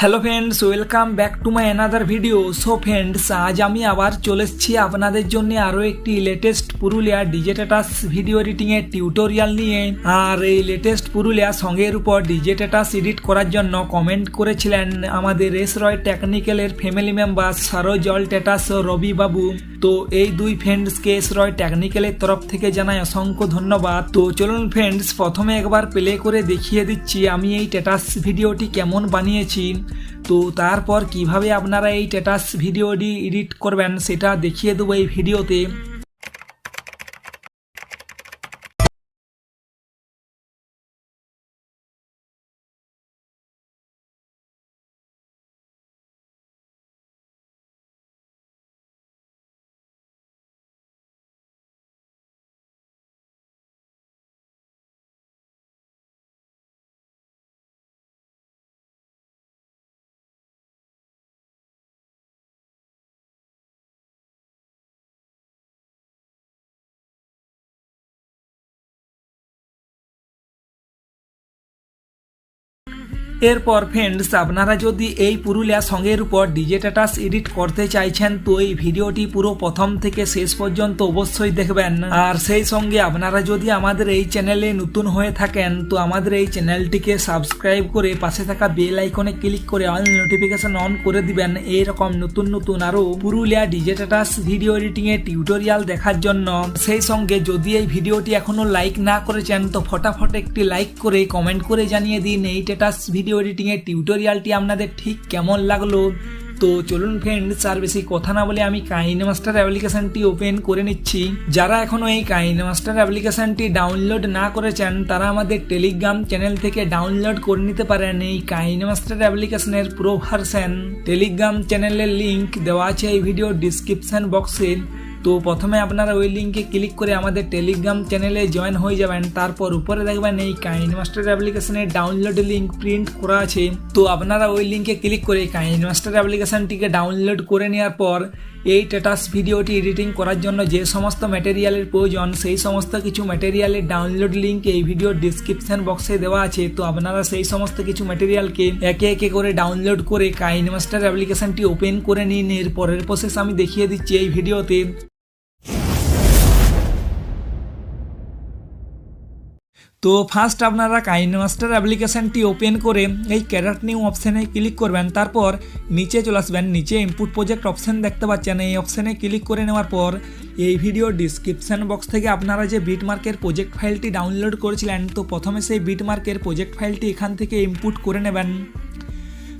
Hello friends, welcome back to my another video. So friends, আজ আমি আবার চলে এসেছি আপনাদের জন্য আরও একটি latest Purulia DJ status video এডিটিংয়ের টিউটোরিয়াল নিয়ে। আর এই লেটেস্ট পুরুলিয়া সঙ্গের উপর ডিজে স্ট্যাটাস এডিট করার জন্য কমেন্ট করেছিলেন আমাদের এস রয় টেকনিক্যালের ফ্যামিলি মেম্বার সরোজল স্ট্যাটাস ও রবি বাবু। তো এই দুই ফ্রেন্ডসকে এস রয় টেকনিক্যালের তরফ থেকে জানাই অসংখ্য ধন্যবাদ। তো চলুন ফ্রেন্ডস, প্রথমে একবার প্লে করে দেখিয়ে দিচ্ছি আমি এই স্ট্যাটাস ভিডিওটি কেমন বানিয়েছি। তো তারপর কিভাবে আপনারা এই স্ট্যাটাস ভিডিওটি এডিট করবেন সেটা দেখিয়ে দেবো এই ভিডিওতে। এরপর ফ্রেন্ডস, আপনারা যদি এই পুরুলিয়া সঙ্গের উপর ডিজে স্ট্যাটাস এডিট করতে চাইছেন তো এই ভিডিওটি পুরো প্রথম থেকে শেষ পর্যন্ত অবশ্যই দেখবেন। আর সেই সঙ্গে আপনারা যদি আমাদের এই চ্যানেলে নতুন হয়ে থাকেন তো আমাদের এই চ্যানেলটিকে সাবস্ক্রাইব করে পাশে থাকা বেল আইকনে ক্লিক করে অল নোটিফিকেশন অন করে দিবেন এইরকম নতুন নতুন আরও পুরুলিয়া ডিজে স্ট্যাটাস ভিডিও এডিটিংয়ের টিউটোরিয়াল দেখার জন্য। সেই সঙ্গে যদি এই ভিডিওটি এখনও লাইক না করেছেন তো ফটাফট একটি লাইক করে কমেন্ট করে জানিয়ে দিন এই স্ট্যাটাস ভিডিও এডিটিং এর টিউটোরিয়ালটি আপনাদের ঠিক কেমন লাগলো। তো চলুন ফ্রেন্ডস, আর বেশি কথা না বলে আমি কাইনেমাস্টার অ্যাপ্লিকেশনটি ওপেন করে নিচ্ছি। যারা এখনো এই কাইনেমাস্টার অ্যাপ্লিকেশনটি ডাউনলোড না করেছেন তারা আমাদের টেলিগ্রাম চ্যানেল থেকে ডাউনলোড করে নিতে পারেন এই কাইনেমাস্টার অ্যাপ্লিকেশনের প্রো ভার্সন। টেলিগ্রাম চ্যানেলের লিংক দেওয়া আছে এই ভিডিও ডিসক্রিপশন বক্সে। তো প্রথমে আপনারা ওই লিঙ্কে ক্লিক করে আমাদের টেলিগ্রাম চ্যানেলে জয়েন হয়ে যাবেন। তারপর উপরে দেখবেন এই কাইনেমাস্টার অ্যাপ্লিকেশনের ডাউনলোড লিঙ্ক প্রিন্ট করা আছে। তো আপনারা ওই লিঙ্কে ক্লিক করে কাইনেমাস্টার অ্যাপ্লিকেশনটিকে ডাউনলোড করে নেওয়ার পর এই স্ট্যাটাস ভিডিওটি এডিটিং করার জন্য যে সমস্ত ম্যাটেরিয়ালের প্রয়োজন সেই সমস্ত কিছু ম্যাটেরিয়ালের ডাউনলোড লিঙ্ক এই ভিডিওর ডিসক্রিপশন বক্সে দেওয়া আছে। তো আপনারা সেই সমস্ত কিছু ম্যাটেরিয়ালকে একে একে করে ডাউনলোড করে কাইনেমাস্টার অ্যাপ্লিকেশনটি ওপেন করে নিন। এর পরের প্রসেস আমি দেখিয়ে দিচ্ছি এই ভিডিওতে। তো ফার্স্ট আপনারা কাইনেমাস্টার অ্যাপ্লিকেশনটি ওপেন করে এই ক্যারেক্ট নিউ অপশানে ক্লিক করবেন। তারপর নিচে চলে আসবেন, নিচে ইনপুট প্রজেক্ট অপশান দেখতে পাচ্ছেন, এই অপশানে ক্লিক করে নেওয়ার পর এই ভিডিও ডিসক্রিপশান বক্স থেকে আপনারা যে বিটমার্কের প্রজেক্ট ফাইলটি ডাউনলোড করেছিলেন তো প্রথমে সেই বিটমার্কের প্রজেক্ট ফাইলটি এখান থেকে ইনপুট করে নেবেন।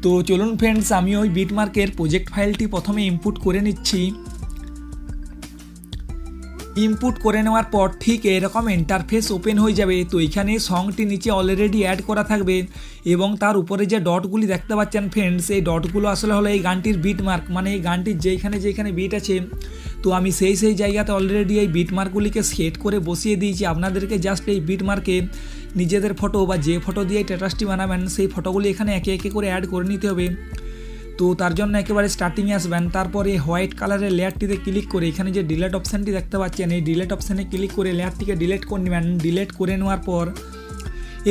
তো চলুন ফ্রেন্ডস, আমি ওই বিটমার্কের প্রজেক্ট ফাইলটি প্রথমে ইনপুট করে নিচ্ছি। ইনপুট করে নেওয়ার পর ঠিক এরকম ইন্টারফেস ওপেন হয়ে যাবে। তো এখানে সংটি নিচে অলরেডি অ্যাড করা থাকবে এবং তার উপরে যে ডটগুলি দেখতে পাচ্ছেন ফ্রেন্ডস, এই ডটগুলো আসলে হলো এই গানটির বিটমার্ক, মানে এই গানটির যেখানে বিট আছে। তো আমি সেই জায়গাতে অলরেডি এই বিটমার্কগুলিকে সেট করে বসিয়ে দিয়েছি। আপনাদেরকে জাস্ট এই বিটমার্কে নিজেদের ফটো বা যে ফটো দিয়ে স্ট্যাটাসটি বানাবেন সেই ফটোগুলি এখানে একে একে করে অ্যাড করে নিতে হবে। তো তার জন্য একেবারে স্টার্টিংয়ে আসবেন, তারপরে হোয়াইট কালারের লেয়ারটিতে ক্লিক করে এখানে যে ডিলেট অপশানটি দেখতে পাচ্ছেন এই ডিলেট অপশানে ক্লিক করে লেয়ারটিকে ডিলেট করে নেবেন। ডিলেট করে নেওয়ার পর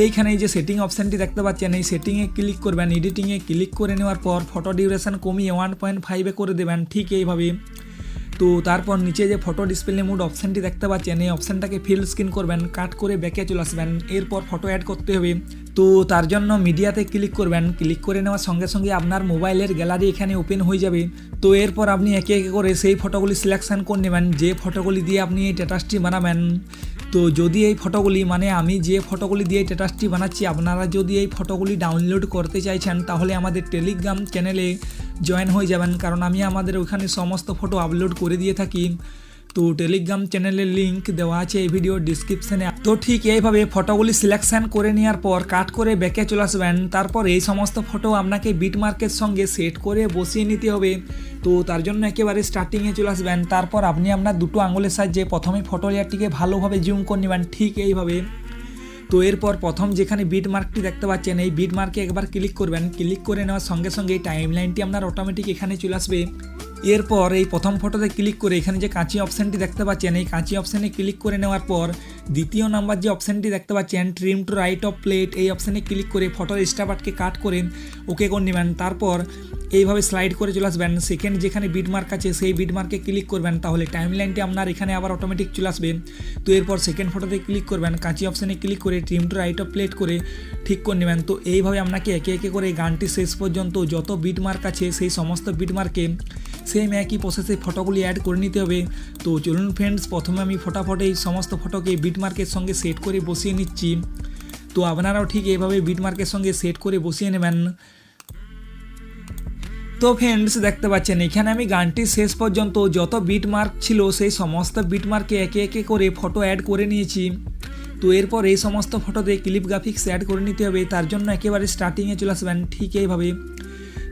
এইখানে এই যে সেটিং অপশানটি দেখতে পাচ্ছেন এই সেটিংয়ে ক্লিক করবেন। এডিটিংয়ে ক্লিক করে নেওয়ার পর ফটো ডিউরেশন কমিয়ে 1.5 করে দেবেন, ঠিক এইভাবে। তো তারপর নিচে যে ফটো ডিসপ্লে মোড অপশানটি দেখতে পাচ্ছেন এই অপশানটাকে ফিল স্ক্রিন করবেন, কাট করে ব্যাকে চলে আসবেন। এরপর ফটো অ্যাড করতে হবে। তো তার জন্য মিডিয়াতে ক্লিক করবেন। ক্লিক করে নেওয়ার সঙ্গে সঙ্গে আপনার মোবাইলের গ্যালারি এখানে ওপেন হয়ে যাবে। তো এরপর আপনি একে একে করে সেই ফটোগুলি সিলেকশান করে নেবেন যে ফটোগুলি দিয়ে আপনি এই স্ট্যাটাসটি বানাবেন। তো যদি এই ফটোগুলি, মানে আমি যে ফটোগুলি দিয়ে স্ট্যাটাসটি বানাচ্ছি, আপনারা যদি এই ফটোগুলি ডাউনলোড করতে চাইছেন তাহলে আমাদের টেলিগ্রাম চ্যানেলে জয়েন হয়ে যাবেন, কারণ আমি আমাদের ওখানে সমস্ত ফটো আপলোড করে দিয়ে থাকি। তো টেলিগ্রাম চ্যানেলের লিঙ্ক দেওয়া আছে এই ভিডিওর ডিসক্রিপশানে। তো ঠিক এইভাবে ফটোগুলি সিলেকশান করে নেওয়ার পর কাট করে ব্যাকে চলে আসবেন। তারপর এই সমস্ত ফটো আপনাকে বিটমার্কের সঙ্গে সেট করে বসিয়ে নিতে হবে। তো তার জন্য একেবারে স্টার্টিংয়ে চলে আসবেন। তারপর আপনি আপনার দুটো আঙুলের সাহায্যে প্রথমে ফটো লেয়ারটিকে ভালোভাবে জুম করে নেবেন, ঠিক এইভাবে। তো এরপর প্রথম যেখানে বিটমার্কটি দেখতে পাচ্ছেন এই বিটমার্কে একবার ক্লিক করবেন। ক্লিক করে নেওয়ার সঙ্গে সঙ্গে টাইম লাইনটি আপনার অটোমেটিক এখানে চলে আসবে। এরপর এই প্রথম ফটোতে ক্লিক করে এখানে যে কাঁচি অপশানটি দেখতে পাচ্ছেন এই কাঁচি অপশানে ক্লিক করে নেওয়ার পর দ্বিতীয় নাম্বার যে অপশানটি দেখতে পাচ্ছেন trim to right of plate এই অপশানে ক্লিক করে ফটোর স্টাফারকে কাট করে ওকে করে নেবেন। তারপর এইভাবে স্লাইড করে চলে আসবেন, সেকেন্ড যেখানে বিট মার্ক আছে সেই বিট মার্কে ক্লিক করবেন, তাহলে টাইম লাইনটি আপনার এখানে আবার অটোমেটিক চলে আসবে। তো এরপর সেকেন্ড ফটোতে ক্লিক করবেন, কাঁচি অপশানে ক্লিক করে trim to right of plate করে ঠিক করে নেবেন। তো এইভাবে আপনাকে একে একে করে গানটি শেষ পর্যন্ত যত বিট মার্ক আছে সেই সমস্ত বিট মার্কে সেম একই প্রসেসে ফটোগুলি অ্যাড করে নিতে হবে। তো চলুন ফ্রেন্ডস, প্রথমে আমি ফটাফট এই সমস্ত ফটোকে বিট মার্কের সঙ্গে সেট করে বসিয়ে নিচ্ছি। তো আপনারাও ঠিক এইভাবে বিট মার্কের সঙ্গে সেট করে বসিয়ে নেবেন। তো ফ্রেন্ডস দেখতে পাচ্ছেন এখানে আমি গানটির শেষ পর্যন্ত যত বিট মার্ক ছিল সেই সমস্ত বিট মার্কে একে একে করে ফটো অ্যাড করে নিয়েছি। তো এরপর এই সমস্ত ফটোতে ক্লিপ গ্রাফিক্স অ্যাড করে নিতে হবে, তার জন্য একেবারে স্টার্টিংয়ে চলে আসবেন ঠিক এইভাবে।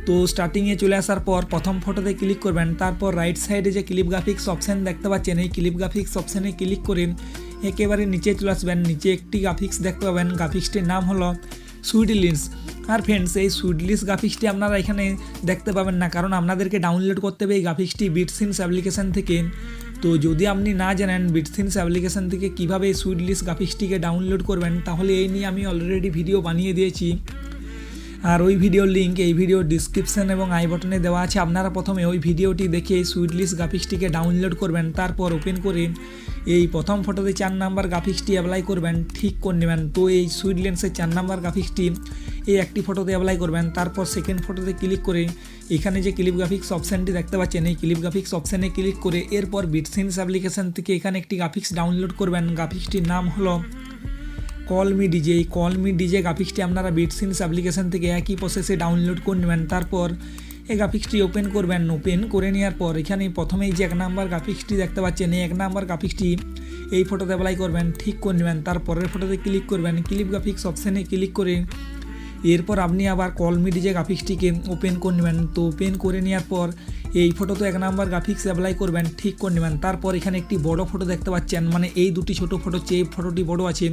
তো স্টার্টিংয়ে চলে আসার পর প্রথম ফটোতে ক্লিক করবেন, তারপর রাইট সাইডে যে ক্লিপ গ্রাফিক্স অপশান দেখতে পাচ্ছেন এই ক্লিপ গ্রাফিক্স অপশানে ক্লিক করে একেবারে নিচে চলে আসবেন। নিচে একটি গ্রাফিক্স দেখতে পাবেন, গ্রাফিক্সটির নাম হলো সুইডলিন্স। আর ফ্রেন্ডস এই সুইডলিন্স গ্রাফিক্সটি আপনারা এখানে দেখতে পাবেন না, কারণ আপনাদেরকে ডাউনলোড করতে হবে এই গ্রাফিক্সটি বিটসিনস অ্যাপ্লিকেশান থেকে। তো যদি আপনি না জানেন বিটসিনস অ্যাপ্লিকেশান থেকে কীভাবে সুইডলিন্স গ্রাফিক্সটিকে ডাউনলোড করবেন, তাহলে এই নিয়ে আমি অলরেডি ভিডিও বানিয়ে দিয়েছি। আর ওই ভিডিওর লিঙ্ক এই ভিডিওর ডিসক্রিপশন এবং আই বটনে দেওয়া আছে। আপনারা প্রথমে ওই ভিডিওটি দেখে সুইডলিন্স গ্রাফিক্সটিকে ডাউনলোড করবেন, তারপর ওপেন করে এই প্রথম ফটোতে 4 নাম্বার গ্রাফিক্সটি অ্যাপ্লাই করবেন, ঠিক করে নেবেন। তো এই সুইডলেন্সের 4 নাম্বার গ্রাফিক্সটি এই একটি ফটোতে অ্যাপ্লাই করবেন। তারপর সেকেন্ড ফটোতে ক্লিক করে এখানে যে ক্লিপ গ্রাফিক্স অপশানটি দেখতে পাচ্ছেন এই ক্লিপ গ্রাফিক্স অপশানে ক্লিক করে এরপর বিটসিনস অ্যাপ্লিকেশান থেকে এখানে একটি গ্রাফিক্স ডাউনলোড করবেন। গ্রাফিক্সটির নাম হলো কল মি ডিজে। এই কল মি ডিজে গ্রাফিক্সটি আপনারা বিটসিনস অ্যাপ্লিকেশান থেকে একই প্রসেসে ডাউনলোড করে নেবেন। তারপর এই গ্রাফিক্সটি ওপেন করবেন। ওপেন করে নেওয়ার পর এখানে প্রথমেই যে 1 নাম্বার গ্রাফিক্সটি দেখতে পাচ্ছেন এই 1 নাম্বার গ্রাফিক্সটি এই ফটোতে অ্যাপ্লাই করবেন, ঠিক করে নেবেন। তারপরের ফটোতে ক্লিক করবেন, ক্লিপ গ্রাফিক্স অপশানে ক্লিক করে এরপর আপনি আবার কল মি ডিজে গ্রাফিক্সটিকে ওপেন করে নেবেন। তো ওপেন করে নেওয়ার পর এই ফটোতে 1 নাম্বার গ্রাফিক্স অ্যাপ্লাই করবেন, ঠিক করে নেবেন। তারপর এখানে একটি বড় ফটো দেখতে পাচ্ছেন, মানে এই দুটি ছোট ফটো চেয়ে ফটোটি বড় আছে।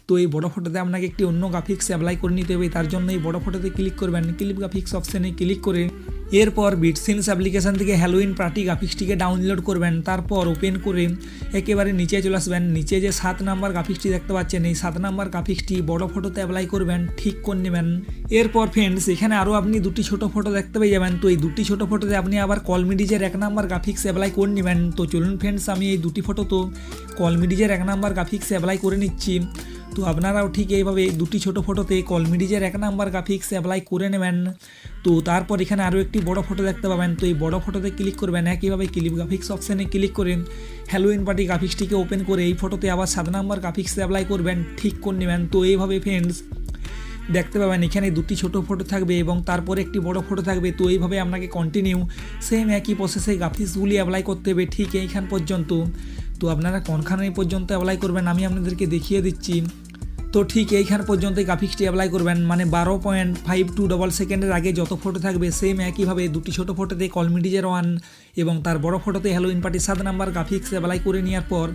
তো এই বড় ফটোতে আপনাকে একটি অন্য গ্রাফিক্স অ্যাপ্লাই করে নিতে হবে, তার জন্য এই বড় ফটোতে ক্লিক করবেন, ক্লিপ গ্রাফিক্স অপশানে ক্লিক করে এরপর বিটসিনস অ্যাপ্লিকেশান থেকে হ্যালোইন পার্টি গ্রাফিক্সটিকে ডাউনলোড করবেন। তারপর ওপেন করে একেবারে নিচে চলে আসবেন। নিচে যে 7 নাম্বার গ্রাফিক্সটি দেখতে পাচ্ছেন এই 7 নাম্বার গ্রাফিক্সটি বড় ফটোতে অ্যাপ্লাই করবেন, ঠিক করে নেবেন। এরপর ফ্রেন্ডস এখানে আরও আপনি দুটি ছোটো ফটো দেখতে পেয়ে যাবেন। তো এই দুটি ছোটো ফটোতে আপনি আবার কল মি ডিজের 1 নাম্বার গ্রাফিক্স অ্যাপ্লাই করে নেবেন। তো চলুন ফ্রেন্ডস, আমি এই দুটি ফটো তো কল মি ডিজের 1 নাম্বার গ্রাফিক্স অ্যাপ্লাই করে নিচ্ছি। তো আপনারাও ঠিক এইভাবে দুটি ছোটো ফটোতে কল মি ডিজের 1 নাম্বার গ্রাফিক্স অ্যাপ্লাই করে নেবেন। তো তারপর এখানে আরও একটি বড় ফটো দেখতে পাবেন। তো এই বড় ফটোতে ক্লিক করবেন, একইভাবে ক্লিপ গ্রাফিক্স অপশানে ক্লিক করেন হ্যালোইন পার্টি গ্রাফিক্সটিকে ওপেন করে এই ফটোতে আবার 7 নাম্বার গ্রাফিক্স অ্যাপ্লাই করবেন, ঠিক করে নেবেন। তো এইভাবে ফ্রেন্ডস দেখতে পাবেন এখানে দুটি ছোটো ফটো থাকবে এবং তারপরে একটি বড় ফটো থাকবে। তো এইভাবে আপনাকে কন্টিনিউ সেম একই প্রসেসে গ্রাফিক্সগুলি অ্যাপ্লাই করতে হবে ঠিক এইখান পর্যন্ত। তো আপনারা কোনখানে পর্যন্ত অ্যাপ্লাই করবেন আমি আপনাদেরকে দেখিয়ে দিচ্ছি। তো ঠিক এইখান পর্যন্ত গ্রাফিক্সটি অ্যাপ্লাই করবেন, মানে 12.52 সেকেন্ডের আগে যত ফটো থাকবে সেম একইভাবে দুটি ছোটো ফটোতে কল মি ডিজের 1 এবং তার বড় ফটোতে Halloween party 7 number graphics apply করে নেওয়ার পর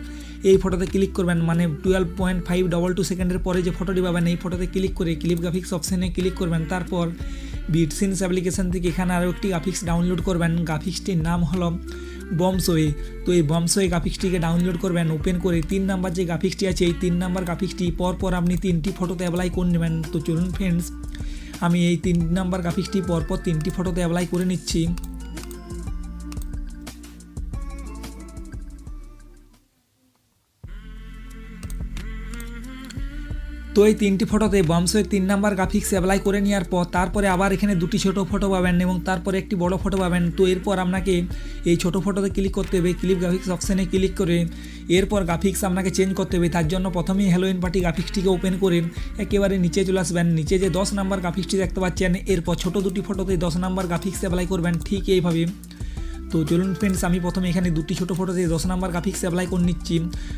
এই ফটোতে ক্লিক করবেন, মানে 12.522 সেকেন্ডের পরে যে ফটোটি পাবেন এই ফটোতে ক্লিক করে ক্লিপ গ্রাফিক্স অপশানে ক্লিক করবেন। তারপর বিটসিনস অ্যাপ্লিকেশান থেকে এখানে আরও একটি গ্রাফিক্স ডাউনলোড করবেন। গ্রাফিক্সটির নাম হলো বমসোয়ে। তো এই বমসোয়ে গ্রাফিক্সটিকে ডাউনলোড করবেন। ওপেন করে 3 নাম্বার যে গ্রাফিক্সটি আছে এই 3 নাম্বার গ্রাফিক্সটি পরপর আপনি 3টি ফটোতে অ্যাপ্লাই করে নেবেন। তো চলুন ফ্রেন্ডস, আমি এই 3 নাম্বার গ্রাফিক্সটি পরপর 3টি ফটোতে অ্যাপ্লাই করে নিচ্ছি। তো এই 3টি ফটোতে বমসের 3 নাম্বার গ্রাফিক্স অ্যাপ্লাই করে নেওয়ার পর তারপরে আবার এখানে দুটি ছোটো ফটো পাবেন এবং তারপরে একটি বড় ফটো পাবেন। তো এরপর আপনাকে এই ছোটো ফটোতে ক্লিক করতে হবে, ক্লিপ গ্রাফিক্স অপশানে ক্লিক করে এরপর গ্রাফিক্স আপনাকে চেঞ্জ করতে হবে। তার জন্য প্রথমেই হ্যালোইন পার্টি গ্রাফিক্সটিকে ওপেন করে একেবারে নিচে চলে আসবেন। নিচে যে 10 নাম্বার গ্রাফিক্সটি দেখতে পাচ্ছেন এরপর ছোটো দুটি ফটোতে 10 নাম্বার গ্রাফিক্স অ্যাপ্লাই করবেন, ঠিক এইভাবে। তো চলুন ফ্রেন্ডস, আমি প্রথমে এখানে দুটি ছোটো ফটোতে 10 নাম্বার গ্রাফিক্স অ্যাপ্লাই করে নিচ্ছি।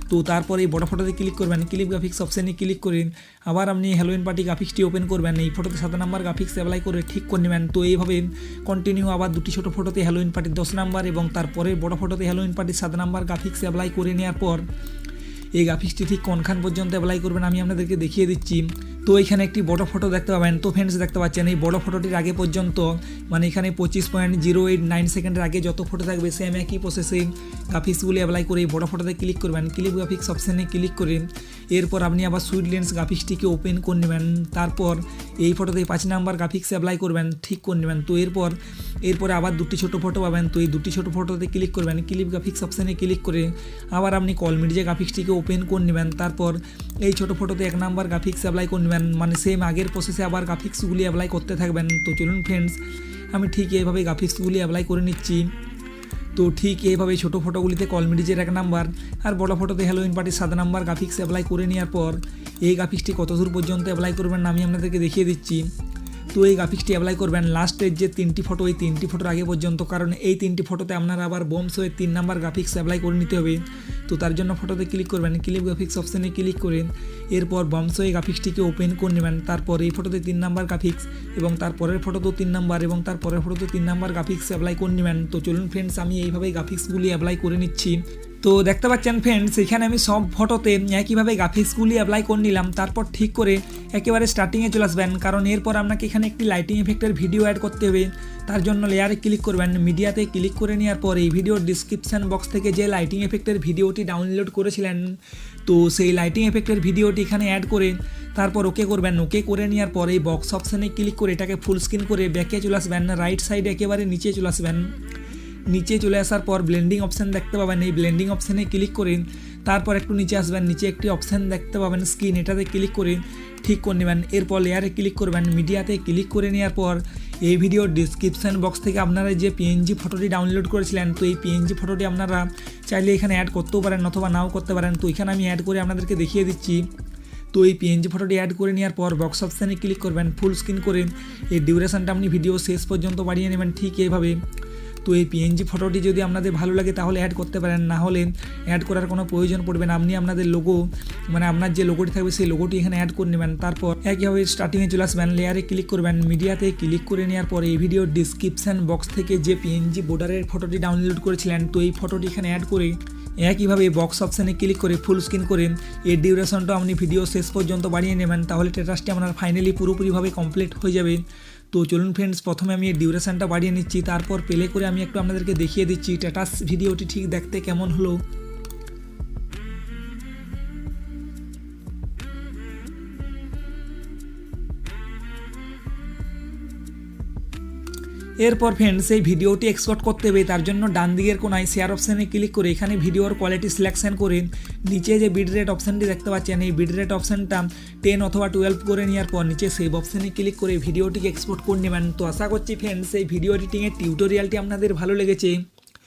তো তারপরে এই বড় ফটোতে ক্লিক করবেন, ক্লিপ গ্রাফিক্স অপশানে ক্লিক করেন আবার আপনি হ্যালোইন পার্টি গ্রাফিক্সটি ওপেন করবেন। এই ফটোতে 7 নাম্বার গ্রাফিক্স অ্যাপ্লাই করে ঠিক করে নেবেন। তো এইভাবে কন্টিনিউ আবার দুটি ছোটো ফটোতে হ্যালোইন পার্টির 10 নাম্বার এবং তারপরে বড় ফটোতে হ্যালোইন পার্টির 7 নাম্বার গ্রাফিক্স অ্যাপ্লাই করে নেওয়ার পর এই গ্রাফিক্সটি ঠিক কোনখান পর্যন্ত অ্যাপ্লাই করবেন আমি আপনাদেরকে দেখিয়ে দিচ্ছি। তো এখানে একটি বড় ফটো দেখতে পাবেন। তো ফ্রেন্ডস দেখতে পাচ্ছেন এই বড় ফটোটির আগে পর্যন্ত মানে এখানে 25.089 সেকেন্ডের আগে যত ফটো থাকবে সেম একই প্রসেসে গ্রাফিক্সগুলি অ্যাপ্লাই করে এই বড় ফটোতে ক্লিক করবেন, ক্লিপ গ্রাফিক্স অপশানে ক্লিক করে এরপর আপনি আবার সুইট লেন্স গ্রাফিক্সটিকে ওপেন করে নেবেন। তারপর এই ফটোতে 5 নাম্বার গ্রাফিক্স অ্যাপ্লাই করবেন, ঠিক করে নেবেন। তো এরপরে আবার দুটি ছোট ফটো পাবেন। তো এই দুটি ছোট ফটোতে ক্লিক করবেন, ক্লিপ গ্রাফিক্স অপশানে ক্লিক করে আবার আপনি কলমিডিয়া গ্রাফিক্সটিকে ওপেন করে নেবেন। তারপর এই ছোট ফটোতে 1 নাম্বার গ্রাফিক্স অ্যাপ্লাই করে নেবেন, মানে সেম আগের প্রসেসে আবার গ্রাফিক্সগুলি অ্যাপ্লাই করতে থাকবেন। তো চলুন ফ্রেন্ডস আমি ঠিক এইভাবে গ্রাফিক্সগুলি অ্যাপ্লাই করে নিচ্ছি। তো ঠিক এইভাবে ছোটো ফটোগুলিতে কলমিডিজের 1 নাম্বার আর বড় ফটোতে হ্যালোইন পার্টির 7 নাম্বার গ্রাফিক্স অ্যাপ্লাই করে নেওয়ার পর এই গ্রাফিক্সটি কত দূর পর্যন্ত অ্যাপ্লাই করবেন আমি আপনাদেরকে দেখিয়ে দিচ্ছি। তো এই গ্রাফিক্সটি অ্যাপ্লাই করবেন লাস্টের যে 3টি ফটো, এই 3টি ফটোর আগে পর্যন্ত, কারণ এই 3টি ফটোতে আপনারা আবার বোমস হয়ে 3 নাম্বার গ্রাফিক্স অ্যাপ্লাই করে নিতে হবে। তো তার জন্য ফটোতে ক্লিক করবেন, ক্লিপ গ্রাফিক্স অপশানে ক্লিক করে এরপর বোমস হয়ে গ্রাফিক্সটিকে ওপেন করে নেবেন। তারপর এই ফটোতে 3 নাম্বার গ্রাফিক্স এবং তারপরের ফটোতেও 3 নাম্বার এবং তারপরের ফটোতেও 3 নাম্বার গ্রাফিক্স অ্যাপ্লাই করে নেবেন। তো চলুন ফ্রেন্ডস আমি এইভাবেই গ্রাফিক্সগুলি অ্যাপ্লাই করে নিচ্ছি। তো দেখতে পাচ্ছেন ফ্রেন্ডস এখানে আমি সব ফটোতে একইভাবে গ্রাফিক্সগুলি অ্যাপ্লাই করে নিলাম। তারপর ঠিক করে একেবারে স্টার্টিংয়ে চলে আসবেন, কারণ এরপর আপনাকে এখানে একটি লাইটিং এফেক্টের ভিডিও অ্যাড করতে হবে। তার জন্য লেয়ারে ক্লিক করবেন, মিডিয়াতে ক্লিক করে নেওয়ার পর এই ভিডিওর ডিসক্রিপশান বক্স থেকে যে লাইটিং এফেক্টের ভিডিওটি ডাউনলোড করেছিলেন তো সেই লাইটিং এফেক্টের ভিডিওটি এখানে অ্যাড করে তারপর ওকে করবেন। ওকে করে নেওয়ার পর এই বক্স অপশানে ক্লিক করে এটাকে ফুল স্ক্রিন করে ব্যাকে চলে আসবেন, রাইট সাইডে একেবারে নিচে চলে আসবেন। নিচে চলে আসার পর ব্লেন্ডিং অপশান দেখতে পাবেন, এই ব্লেন্ডিং অপশানে ক্লিক করেন। তারপর একটু নিচে আসবেন, নিচে একটি অপশান দেখতে পাবেন স্ক্রিন, এটাতে ক্লিক করে ঠিক করে নেবেন। এরপর লেয়ারে ক্লিক করবেন, মিডিয়াতে ক্লিক করে নেওয়ার পর এই ভিডিওর ডিসক্রিপশান বক্স থেকে আপনারা যে পিএনজি ফটোটি ডাউনলোড করেছিলেন তো এই পিএনজি ফটোটি আপনারা চাইলে এখানে অ্যাড করতেও পারেন অথবা নাও করতে পারেন। তো এখানে আমি অ্যাড করে আপনাদেরকে দেখিয়ে দিচ্ছি। তো এই পিএনজি ফটোটি অ্যাড করে নেওয়ার পর বক্স অপশানে ক্লিক করবেন, ফুল স্ক্রিন করে এই ডিউরেশনটা আপনি ভিডিও শেষ পর্যন্ত বাড়িয়ে নেবেন ঠিক এইভাবে। তো এই পিএনজি ফটোটি যদি আপনাদের ভালো লাগে তাহলে অ্যাড করতে পারেন, না হলে অ্যাড করার কোনো প্রয়োজন পড়বে না। আপনি আপনাদের লোগো মানে আপনার যে লোগোটি থাকবে সেই লোগোটি এখানে অ্যাড করে নেবেন। তারপর একইভাবে স্টার্টিংয়ে চলে আসবেন, লেয়ারে ক্লিক করবেন, মিডিয়াতে ক্লিক করে নেওয়ার পর এই ভিডিওর ডিসক্রিপশান বক্স থেকে যে পিএনজি বর্ডারের ফটোটি ডাউনলোড করেছিলেন তো এই ফটোটি এখানে অ্যাড করে একইভাবে বক্স অপশানে ক্লিক করে ফুল স্ক্রিন করে এর ডিউরেশনটা আপনি ভিডিও শেষ পর্যন্ত বাড়িয়ে নেবেন, তাহলে স্ট্যাটাসটি আপনার ফাইনালি পুরোপুরিভাবে কমপ্লিট হয়ে যাবে। তো চলুন ফ্রেন্ডস প্রথমে আমি এর ডিউরেশনটা বাড়িয়ে নিচ্ছি, তারপর প্লে করে আমি একটু আপনাদেরকে দেখিয়ে দিচ্ছি স্ট্যাটাস ভিডিওটি ঠিক দেখতে কেমন হলো। এরপর ফ্রেন্ডস এই ভিডিওটি এক্সপোর্ট করতে হবে, তার জন্য ডান দিকের কোনায় শেয়ার অপশানে ক্লিক করে এখানে ভিডিওর কোয়ালিটি সিলেকশন করে নিচে যে বিট রেট অপশানটি দেখতে পাচ্ছেন এই বিট রেট অপশানটা 10 অথবা 12 করে নেওয়ার পর নিচে সেভ অপশানে ক্লিক করে ভিডিওটিকে এক্সপোর্ট করে নেবেন। তো আশা করছি ফ্রেন্ডস এই ভিডিও এডিটিংয়ের টিউটোরিয়ালটি আপনাদের ভালো লেগেছে।